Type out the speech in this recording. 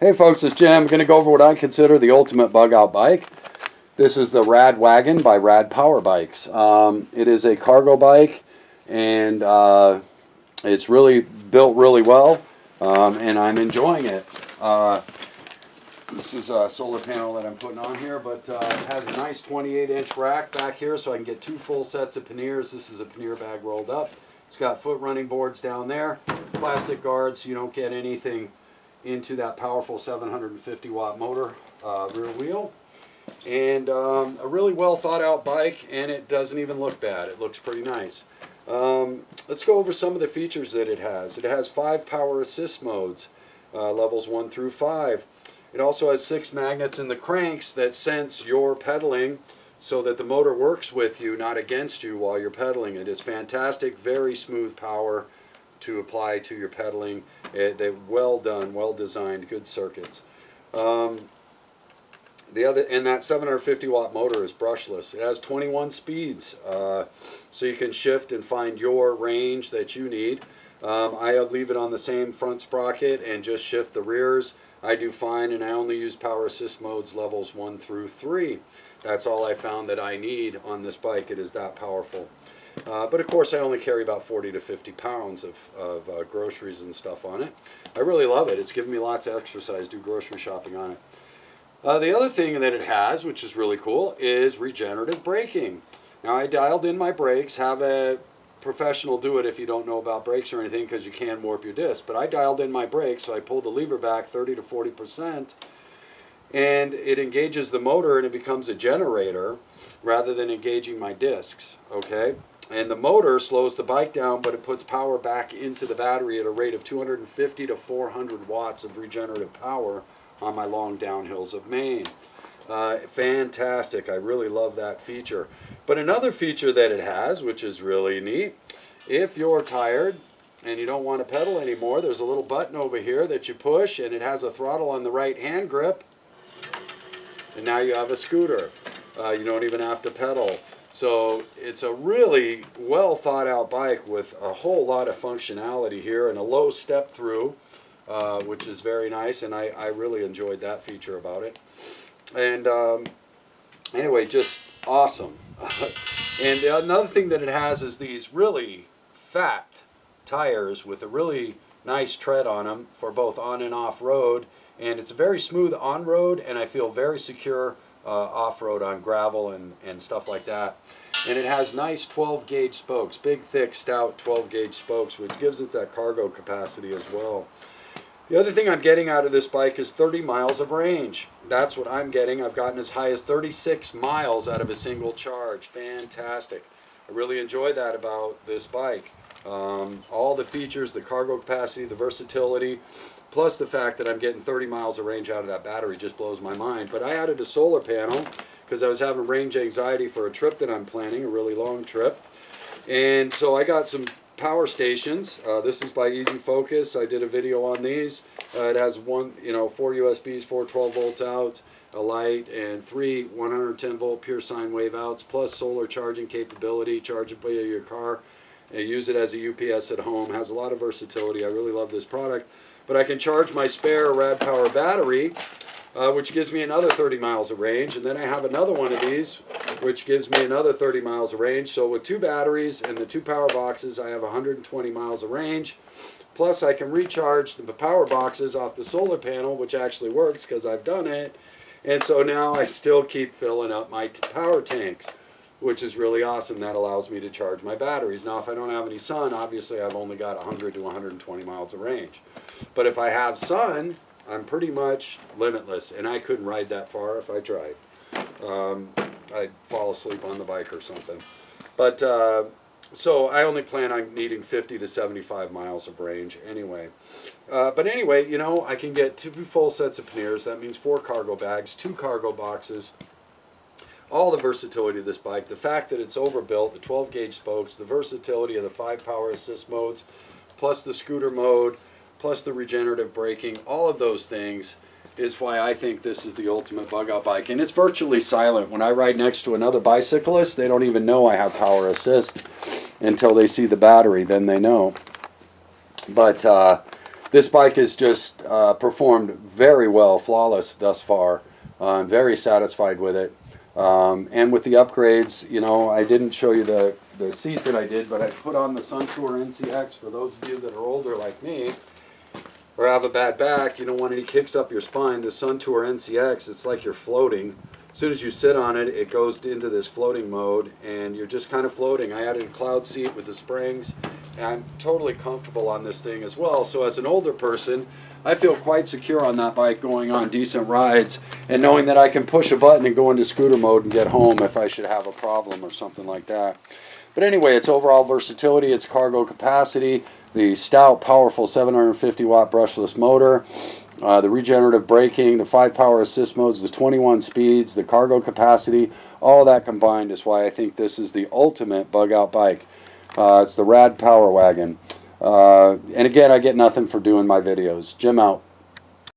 Hey folks, it's Jim. I'm going to go over what I consider the ultimate bug out bike. This is the Rad Wagon by Rad Power Bikes. It is a cargo bike, and it's really built really well, and I'm enjoying it. This is a solar panel that I'm putting on here, but it has a nice 28-inch rack back here so I can get two full sets of panniers. This is a pannier bag rolled up. It's got foot running boards down there, plastic guards so you don't get anything into that powerful 750 watt motor rear wheel, and a really well thought out bike, and it doesn't even look bad. It looks pretty nice. Let's go over some of the features that it has. It has 5 power assist modes, levels 1 through 5. It also has 6 magnets in the cranks that sense your pedaling so that the motor works with you, not against you while you're pedaling. It is fantastic, very smooth power to apply to your pedaling. They're well done, well designed, good circuits. And that 750 watt motor is brushless. It has 21 speeds, so you can shift and find your range that you need. I leave it on the same front sprocket and just shift the rears. I do fine, and I only use power assist modes levels 1 through 3. That's all I found that I need on this bike. It is that powerful. But of course I only carry about 40 to 50 pounds of groceries and stuff on it. I really love it. It's given me lots of exercise, do grocery shopping on it. The other thing that it has, which is really cool, is regenerative braking. Now I dialed in my brakes. Have a professional do it if you don't know about brakes or anything, because you can warp your disc. But I dialed in my brakes, so I pulled the lever back 30 to 40%. And it engages the motor and it becomes a generator rather than engaging my discs, okay? And the motor slows the bike down, but it puts power back into the battery at a rate of 250 to 400 watts of regenerative power on my long downhills of Maine. Fantastic. I really love that feature. But another feature that it has, which is really neat, if you're tired and you don't want to pedal anymore, there's a little button over here that you push, and it has a throttle on the right hand grip, and now you have a scooter. You don't even have to pedal. So it's a really well thought out bike with a whole lot of functionality here and a low step through, which is very nice, and I really enjoyed that feature about it. And anyway, just awesome. And another thing that it has is these really fat tires with a really nice tread on them for both on and off road, and it's very smooth on road, and I feel very secure off-road on gravel and stuff like that. And it has nice 12 gauge spokes, big thick stout 12 gauge spokes, which gives it that cargo capacity as well. The other thing I'm getting out of this bike is 30 miles of range. That's what I'm getting. I've gotten as high as 36 miles out of a single charge. Fantastic. I really enjoy that about this bike. All the features, the cargo capacity, the versatility, plus the fact that I'm getting 30 miles of range out of that battery just blows my mind. But I added a solar panel because I was having range anxiety for a trip that I'm planning, a really long trip. And so I got some power stations. This is by Easy Focus. I did a video on these. It has 4 USBs, 4 12 volt outs, a light, and 3 110 volt pure sine wave outs, plus solar charging capability, charge it via your car. Use it as a UPS at home. Has a lot of versatility. I really love this product. But I can charge my spare Rad Power battery, which gives me another 30 miles of range. And then I have another one of these, which gives me another 30 miles of range. So with 2 batteries and the 2 power boxes, I have 120 miles of range. Plus I can recharge the power boxes off the solar panel, which actually works because I've done it. And so now I still keep filling up my power tanks, which is really awesome. That allows me to charge my batteries. Now, if I don't have any sun, obviously I've only got 100 to 120 miles of range. But if I have sun, I'm pretty much limitless, and I couldn't ride that far if I tried. I'd fall asleep on the bike or something. But so I only plan on needing 50 to 75 miles of range anyway. But anyway, I can get 2 full sets of panniers. That means 4 cargo bags, 2 cargo boxes. All the versatility of this bike, the fact that it's overbuilt, the 12 gauge spokes, the versatility of the 5 power assist modes, plus the scooter mode, plus the regenerative braking, all of those things is why I think this is the ultimate bug out bike. And it's virtually silent. When I ride next to another bicyclist, they don't even know I have power assist until they see the battery, then they know. But This bike has just performed very well, flawless thus far. I'm very satisfied with it. And with the upgrades, you know, I didn't show you the seats that I did, but I put on the Suntour NCX for those of you that are older like me or have a bad back, you don't want any kicks up your spine. The Suntour NCX, it's like you're floating. As soon as you sit on it, it goes into this floating mode, and you're just kind of floating. I added a cloud seat with the springs, and I'm totally comfortable on this thing as well. So as an older person, I feel quite secure on that bike going on decent rides, and knowing that I can push a button and go into scooter mode and get home if I should have a problem or something like that. But anyway, its overall versatility, its cargo capacity, the stout, powerful 750 watt brushless motor, the regenerative braking, the 5 power assist modes, the 21 speeds, the cargo capacity, all that combined is why I think this is the ultimate bug out bike. It's the Rad Power Wagon. And again, I get nothing for doing my videos. Jim out.